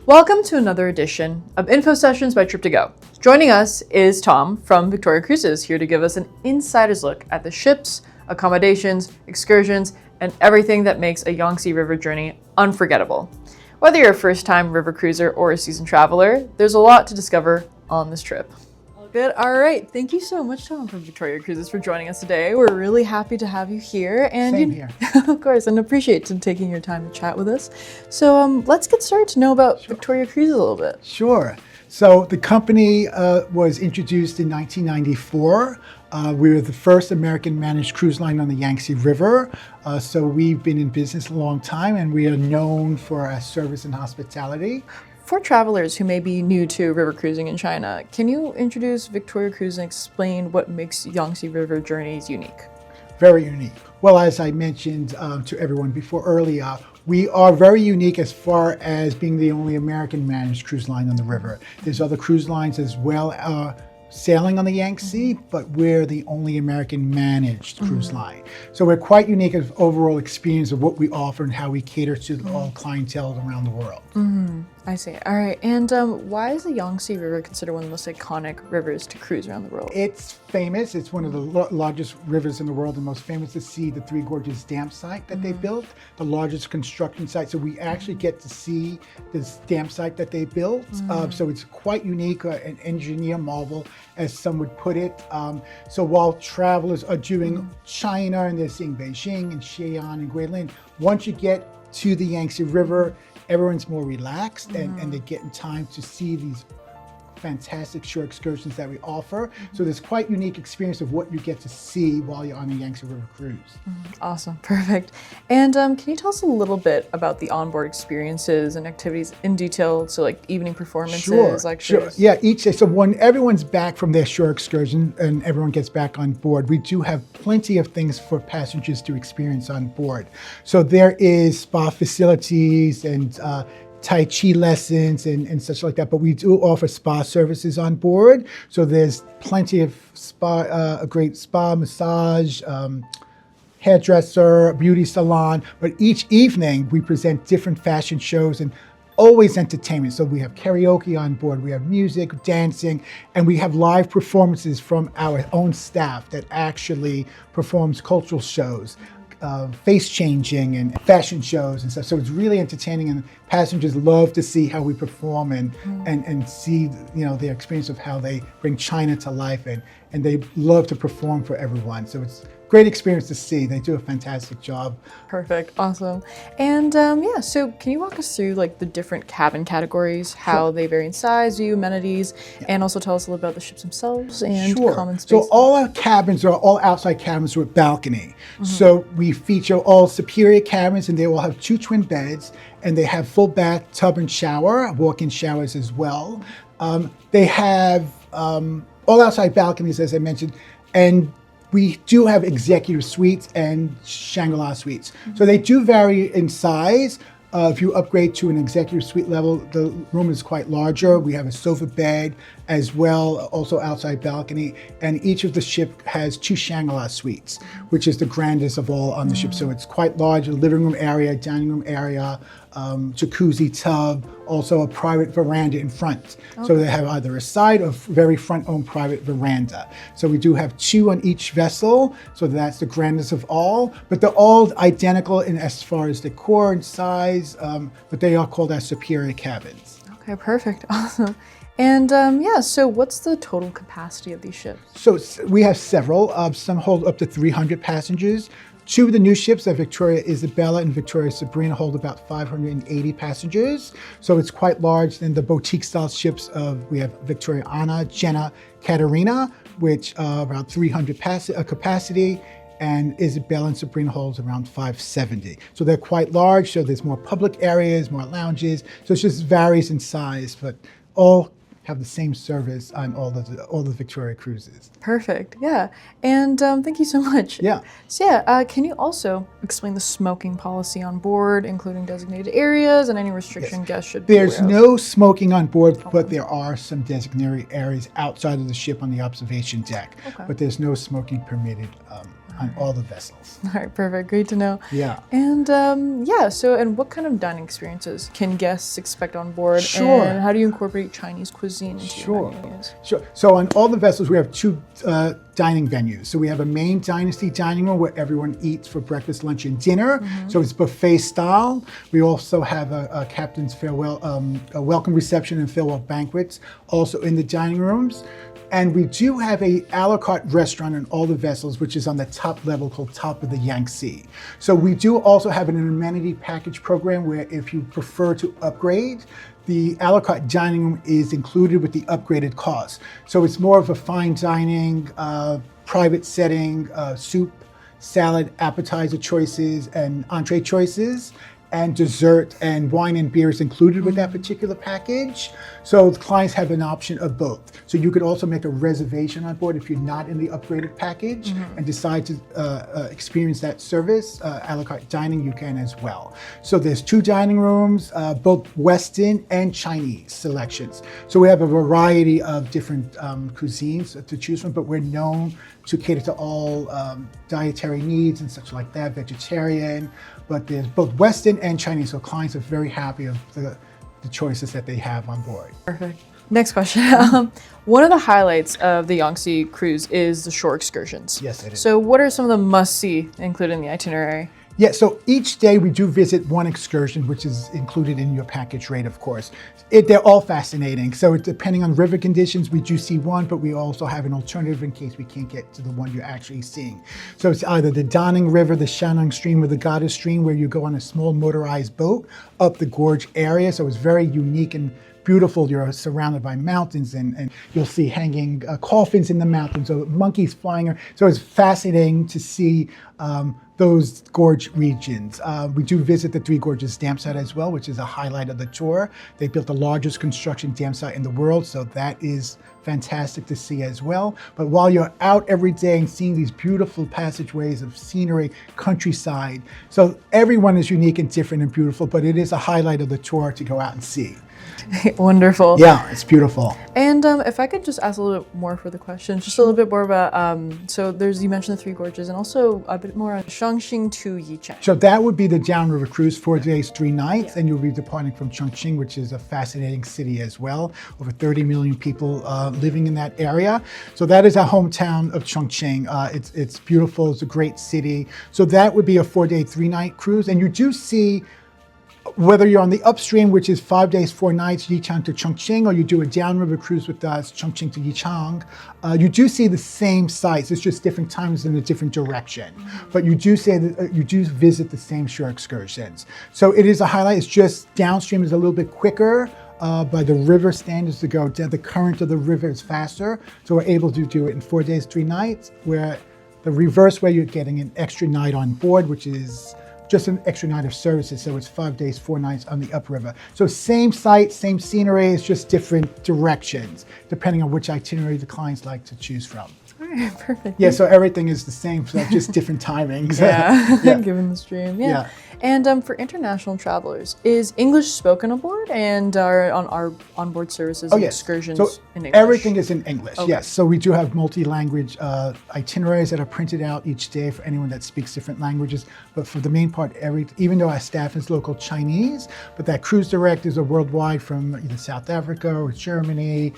Welcome to another edition of Info Sessions by TripToGo. Joining us is Tom from Victoria Cruises, here to give us an insider's look at the ships, accommodations, excursions, and everything that makes a Yangtze River journey unforgettable. Whether you're a first-time river cruiser or a seasoned traveler, there's a lot to discover on this trip. Good. All right. Thank you so much, Tom, from Victoria Cruises, for joining us today. We're really happy to have you here. And Same here. Of course, and appreciate you taking your time to chat with us. So let's get started to know about Victoria Cruises a little bit. Sure. So the company was introduced in 1994. We were the first American managed cruise line on the Yangtze River. So we've been in business a long time, and we are known for our service and hospitality. For travelers who may be new to river cruising in China, can you introduce Victoria Cruises and explain what makes Yangtze River journeys unique? Very unique. Well, as I mentioned to everyone before earlier, we are very unique as far as being the only American managed cruise line on the river. There's other cruise lines as well sailing on the Yangtze, but we're the only American managed cruise line. So we're quite unique as overall experience of what we offer and how we cater to all clientele around the world. I see. All right. And why is the Yangtze River considered one of the most iconic rivers to cruise around the world? It's famous. It's one of the largest rivers in the world, and most famous to see the Three Gorges dam site that they built, the largest construction site. So we actually get to see this dam site that they built. So it's quite unique, an engineer marvel, as some would put it. So while travelers are doing China and they're seeing Beijing and Xi'an and Guilin, once you get to the Yangtze River, everyone's more relaxed and they get in time to see these fantastic shore excursions that we offer. So there's quite unique experience of what you get to see while you're on a Yangtze River cruise. Awesome. Perfect. And can you tell us a little bit about the onboard experiences and activities in detail? So like evening performances, lectures? Yeah, each day. So when everyone's back from their shore excursion and everyone gets back on board, we do have plenty of things for passengers to experience on board. So there is spa facilities and Tai Chi lessons and such like that, but we do offer spa services on board. So there's plenty of a great spa, massage, hairdresser, beauty salon, but each evening we present different fashion shows and always entertainment. So we have karaoke on board, we have music, dancing, and we have live performances from our own staff that actually performs cultural shows. Face changing and fashion shows and stuff. So it's really entertaining, and passengers love to see how we perform and see their experience of how they bring China to life, and they love to perform for everyone. So it's a great experience to see. They do a fantastic job. Perfect. Awesome. And so can you walk us through like the different cabin categories, how they vary in size, view, amenities, and also tell us a little about the ships themselves and common spaces? So all our cabins are all outside cabins with balcony. So we feature all superior cabins, and they will have 2 twin beds, and they have full bath, tub, and shower, walk-in showers as well. They have all outside balconies, as I mentioned, and we do have executive suites and Shangri-La suites. So they do vary in size. If you upgrade to an executive suite level, the room is quite larger. We have a sofa bed as well, also outside balcony. And each of the ship has 2 Shangri-La suites, which is the grandest of all on the ship. So it's quite large, a living room area, dining room area, jacuzzi tub, also a private veranda in front. So they have either a side or very front own private veranda. So we do have 2 on each vessel. So that's the grandest of all, but they're all identical in as far as decor and size, but they are called our superior cabins. Okay, perfect. Awesome. And so what's the total capacity of these ships? So we have several. Some hold up to 300 passengers. 2 of the new ships, Victoria Isabella and Victoria Sabrina, hold about 580 passengers. So it's quite large. Then the boutique style ships we have Victoria Anna, Jenna, Katerina, which are about 300 capacity. And Isabella and Sabrina holds around 570. So they're quite large. So there's more public areas, more lounges. So it just varies in size, but all have the same service on all the Victoria cruises. Perfect. Yeah. And thank you so much. Yeah. So can you also explain the smoking policy on board, including designated areas and any restriction guests should be aware of? There's no smoking on board, but there are some designated areas outside of the ship on the observation deck. But there's no smoking permitted on all the vessels. All right, perfect. Great to know. Yeah. And and what kind of dining experiences can guests expect on board? Sure. And how do you incorporate Chinese cuisine into your menus? Sure. So on all the vessels, we have two dining venues. So we have a main dynasty dining room where everyone eats for breakfast, lunch, and dinner. So it's buffet style. We also have a captain's farewell, a welcome reception and farewell banquets also in the dining rooms. And we do have a a la carte restaurant on all the vessels, which is on the top level called Top of the Yangtze. So we do also have an amenity package program where if you prefer to upgrade, the a la carte dining room is included with the upgraded cost. So it's more of a fine dining, private setting, soup, salad, appetizer choices, and entree choices, and dessert and wine and beers included with that particular package. So the clients have an option of both. So you could also make a reservation on board if you're not in the upgraded package and decide to experience that service, a la carte dining, you can as well. So there's two dining rooms, both Western and Chinese selections. So we have a variety of different cuisines to choose from, but we're known to cater to all dietary needs and such like that, vegetarian, but there's both Western and Chinese, so clients are very happy of the choices that they have on board. Perfect. Next question. One of the highlights of the Yangtze cruise is the shore excursions. Yes, it is. So what are some of the must-see included in the itinerary? Yeah, so each day we do visit one excursion, which is included in your package rate, of course. They're all fascinating. So depending on river conditions, we do see one, but we also have an alternative in case we can't get to the one you're actually seeing. So it's either the Daning River, the Shannon Stream, or the Goddess Stream, where you go on a small motorized boat up the gorge area. So it's very unique and beautiful. You're surrounded by mountains and you'll see hanging coffins in the mountains, or monkeys flying. So it's fascinating to see those gorge regions. We do visit the Three Gorges dam site as well, which is a highlight of the tour. They built the largest construction dam site in the world, so that is fantastic to see as well. But while you're out every day and seeing these beautiful passageways of scenery, countryside, so everyone is unique and different and beautiful, but it is a highlight of the tour to go out and see. Wonderful. Yeah, it's beautiful. And if I could just ask a little bit more for the questions, just a little bit more about, you mentioned the Three Gorges, and also a bit more on Chongqing to Yichang. So that would be the downriver cruise, 4 days, 3 nights, and you'll be departing from Chongqing, which is a fascinating city as well. Over 30 million people living in that area. So that is our hometown of Chongqing. It's beautiful, it's a great city. So that would be a 4 day, 3 night cruise, and you do see, whether you're on the upstream, which is 5 days, 4 nights, Yichang to Chongqing, or you do a downriver cruise with us, Chongqing to Yichang, you do see the same sites. It's just different times in a different direction. But you do say that you do visit the same shore excursions. So it is a highlight. It's just downstream is a little bit quicker. By the river standards to go, the current of the river is faster. So we're able to do it in 4 days, 3 nights, where the reverse way you're getting an extra night on board, which is just an extra night of services, so it's 5 days, 4 nights on the upriver. So same site, same scenery, it's just different directions, depending on which itinerary the clients like to choose from. All right, perfect. Yeah, so everything is the same, so just different timings. Yeah, given the stream. Yeah. Yeah. And for international travelers, is English spoken aboard, and are on our onboard services and excursions so in English? Everything is in English, Okay. yes. So we do have multi-language itineraries that are printed out each day for anyone that speaks different languages. But for the main part, even though our staff is local Chinese, but that cruise directors are worldwide from either South Africa or Germany,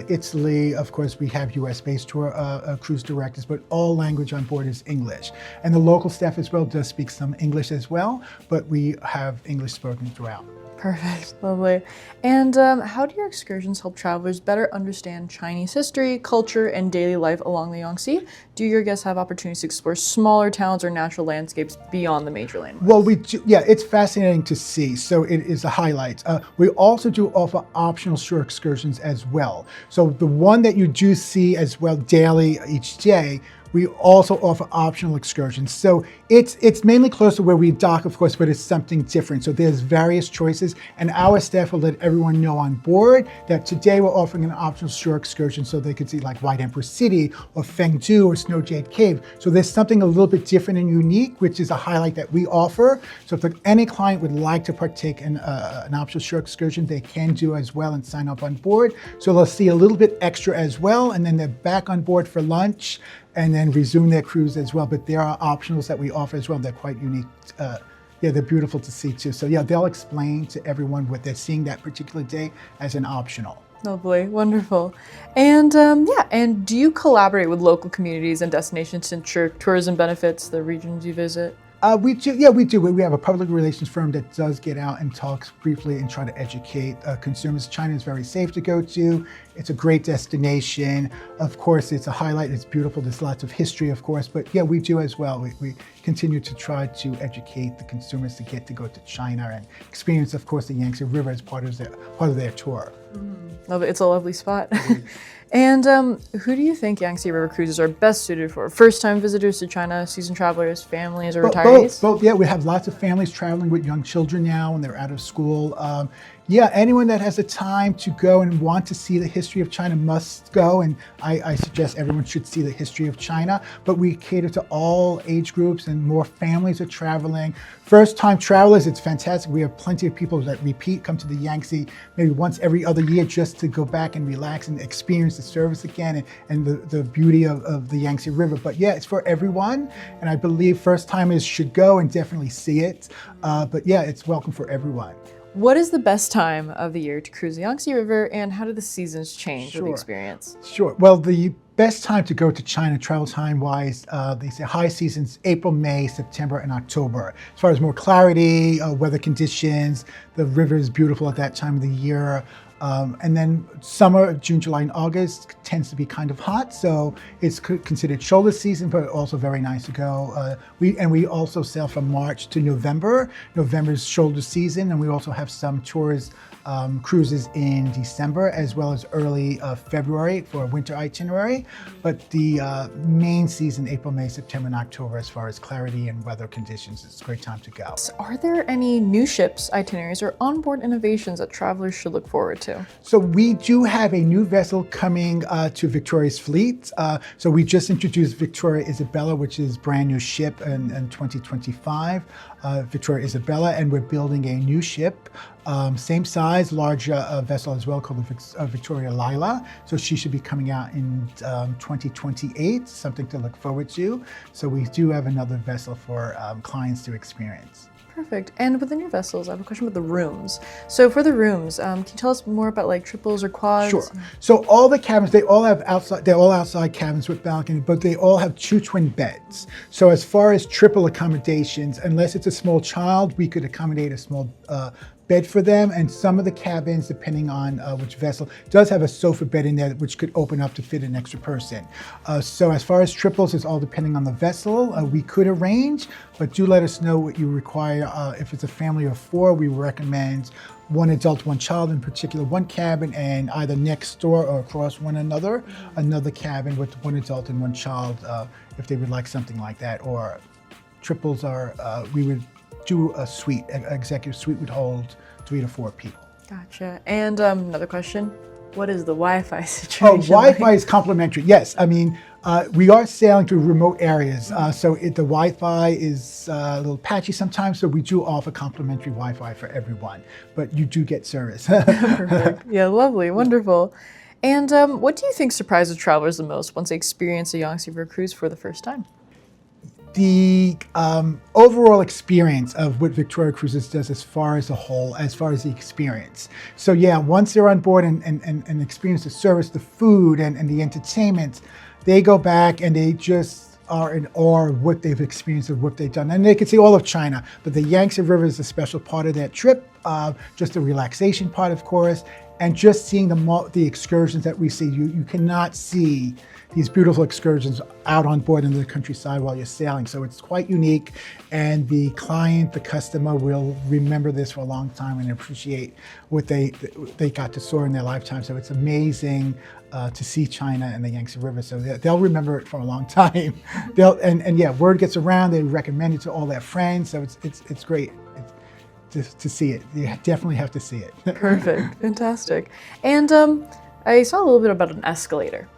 Italy. Of course, we have US-based tour cruise directors, but all language on board is English. And the local staff as well does speak some English as well, but we have English spoken throughout. Perfect, lovely. And how do your excursions help travelers better understand Chinese history, culture, and daily life along the Yangtze? Do your guests have opportunities to explore smaller towns or natural landscapes beyond the major landmarks? Well, we do, yeah, it's fascinating to see. So it is a highlight. We also do offer optional shore excursions as well. So the one that you do see as well daily each day, we also offer optional excursions. So it's mainly close to where we dock, of course, but it's something different. So there's various choices, and our staff will let everyone know on board that today we're offering an optional shore excursion so they could see like White Emperor City or Fengdu or Snow Jade Cave. So there's something a little bit different and unique, which is a highlight that we offer. So if any client would like to partake in an optional shore excursion, they can do as well and sign up on board. So they'll see a little bit extra as well, and then they're back on board for lunch and then resume their cruise as well. But there are optionals that we offer as well. They're quite unique. Yeah, they're beautiful to see too. So yeah, they'll explain to everyone what they're seeing that particular day as an optional. Lovely, wonderful. And and do you collaborate with local communities and destinations to ensure tourism benefits the regions you visit? We do, yeah, we do. We have a public relations firm that does get out and talks briefly and try to educate consumers. China is very safe to go to. It's a great destination. Of course, it's a highlight. It's beautiful. There's lots of history, of course. But yeah, we do as well. We continue to try to educate the consumers to get to go to China and experience, of course, the Yangtze River as part of their tour. Love it. It's a lovely spot. And who do you think Yangtze River cruises are best suited for? First-time visitors to China, seasoned travelers, families, or retirees? Both. Yeah, we have lots of families traveling with young children now when they're out of school. Yeah, anyone that has the time to go and want to see the history of China must go, and I suggest everyone should see the history of China. But we cater to all age groups, and more families are traveling. First-time travelers, it's fantastic. We have plenty of people that repeat, come to the Yangtze maybe once every other year just to go back and relax and experience the service again and the beauty of the Yangtze River. But yeah, it's for everyone, and I believe first-timers should go and definitely see it. But yeah, it's welcome for everyone. What is the best time of the year to cruise the Yangtze River, and how do the seasons change with the experience? Sure. Well, the best time to go to China, travel time-wise, they say high seasons, April, May, September, and October. As far as more clarity, weather conditions, the river is beautiful at that time of the year. And then summer, June, July, and August tends to be kind of hot, so it's considered shoulder season, but also very nice to go. We also sail from March to November. November is shoulder season, and we also have some tours, cruises in December as well as early February for a winter itinerary. But the main season, April, May, September, and October, as far as clarity and weather conditions, it's a great time to go. Are there any new ships, itineraries, or onboard innovations that travelers should look forward to? So we do have a new vessel coming to Victoria's fleet. So we just introduced Victoria Isabella, which is a brand new ship in 2025. Victoria Isabella, and we're building a new ship, same size, larger vessel as well, called the Victoria Lila. So she should be coming out in 2028, something to look forward to. So we do have another vessel for clients to experience. Perfect. And within your vessels, I have a question about the rooms. So for the rooms, can you tell us more about like triples or quads? Sure. So all the cabins, they're all outside cabins with balcony, but they all have 2 twin beds. So as far as triple accommodations, unless it's a small child, we could accommodate a small bed for them, and some of the cabins, depending on which vessel, does have a sofa bed in there which could open up to fit an extra person. So as far as triples, it's all depending on the vessel. We could arrange, but do let us know what you require. If it's a family of 4, we recommend 1 adult, 1 child, in particular 1 cabin, and either next door or across one another, another cabin with 1 adult and 1 child, if they would like something like that. Or triples are, we would do a suite. An executive suite would hold 3 to 4 people. Gotcha. And another question, what is the Wi-Fi situation? Wi-Fi is complimentary. Yes, I mean, we are sailing to remote areas, so the Wi-Fi is a little patchy sometimes, so we do offer complimentary Wi-Fi for everyone, but you do get service. Perfect. Yeah, lovely, wonderful. And what do you think surprises travelers the most once they experience a Yangtze River cruise for the first time? The overall experience of what Victoria Cruises does as far as a whole, as far as the experience. So yeah, once they're on board and experience the service, the food and the entertainment, they go back and they just are in awe of what they've experienced and what they've done. And they can see all of China, but the Yangtze River is a special part of that trip, just the relaxation part, of course, and just seeing the excursions that we see. You cannot see these beautiful excursions out on board in the countryside while you're sailing. So it's quite unique, and the client, the customer, will remember this for a long time and appreciate what they got to soar in their lifetime. So it's amazing to see China and the Yangtze River. So they'll remember it for a long time. And yeah, word gets around. They recommend it to all their friends. So it's great to see it. You definitely have to see it. Perfect, fantastic. And I saw a little bit about an escalator.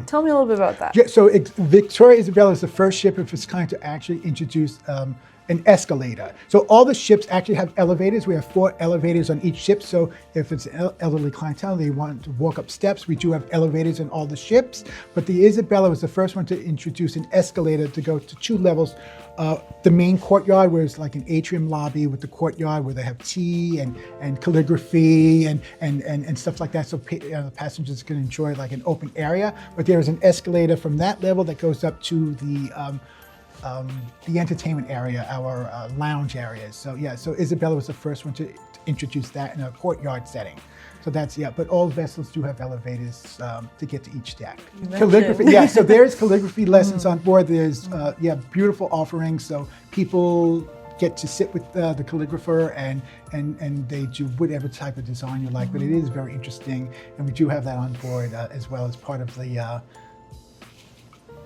Tell me a little bit about that. Yeah, so Victoria Isabella is the first ship of its kind to actually introduce an escalator. So all the ships actually have elevators. We have 4 elevators on each ship. So if it's an elderly clientele, they want to walk up steps, we do have elevators on all the ships. But the Isabella was the first one to introduce an escalator to go to 2 levels. The main courtyard, where it's like an atrium lobby with the courtyard where they have tea and calligraphy and stuff like that. So the passengers can enjoy like an open area. But there is an escalator from that level that goes up to the entertainment area, our lounge areas. So yeah, so Isabella was the first one to introduce that in a courtyard setting. So that's, yeah, but all vessels do have elevators to get to each deck. Calligraphy, yeah, so there's calligraphy lessons on board. There's, yeah, beautiful offerings. So people get to sit with the calligrapher and they do whatever type of design you like, but it is very interesting. And we do have that on board as well as part of the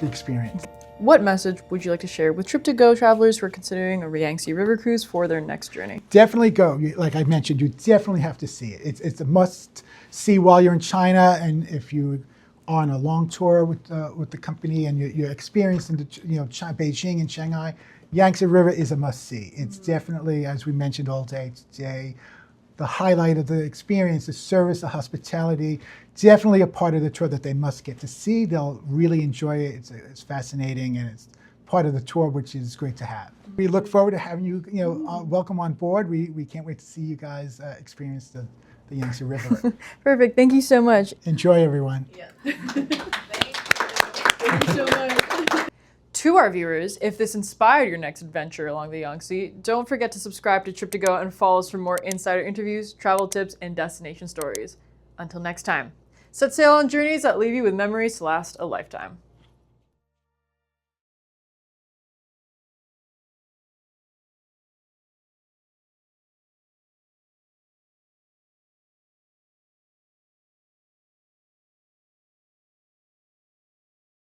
experience. What message would you like to share with TripToGo travelers who are considering a Yangtze River cruise for their next journey? Definitely go. Like I mentioned, you definitely have to see it. It's a must see while you're in China, and if you are on a long tour with the company and you're experienced in Beijing and Shanghai, Yangtze River is a must see. It's definitely, as we mentioned all day today, the highlight of the experience, the service, the hospitality, definitely a part of the tour that they must get to see. They'll really enjoy it. It's fascinating, and it's part of the tour, which is great to have. We look forward to having you, welcome on board. We can't wait to see you guys experience the Yangtze River. Perfect. Thank you so much. Enjoy, everyone. Yeah. Thank you so much. To our viewers, if this inspired your next adventure along the Yangtze, don't forget to subscribe to TripToGo and follow us for more insider interviews, travel tips, and destination stories. Until next time, set sail on journeys that leave you with memories to last a lifetime.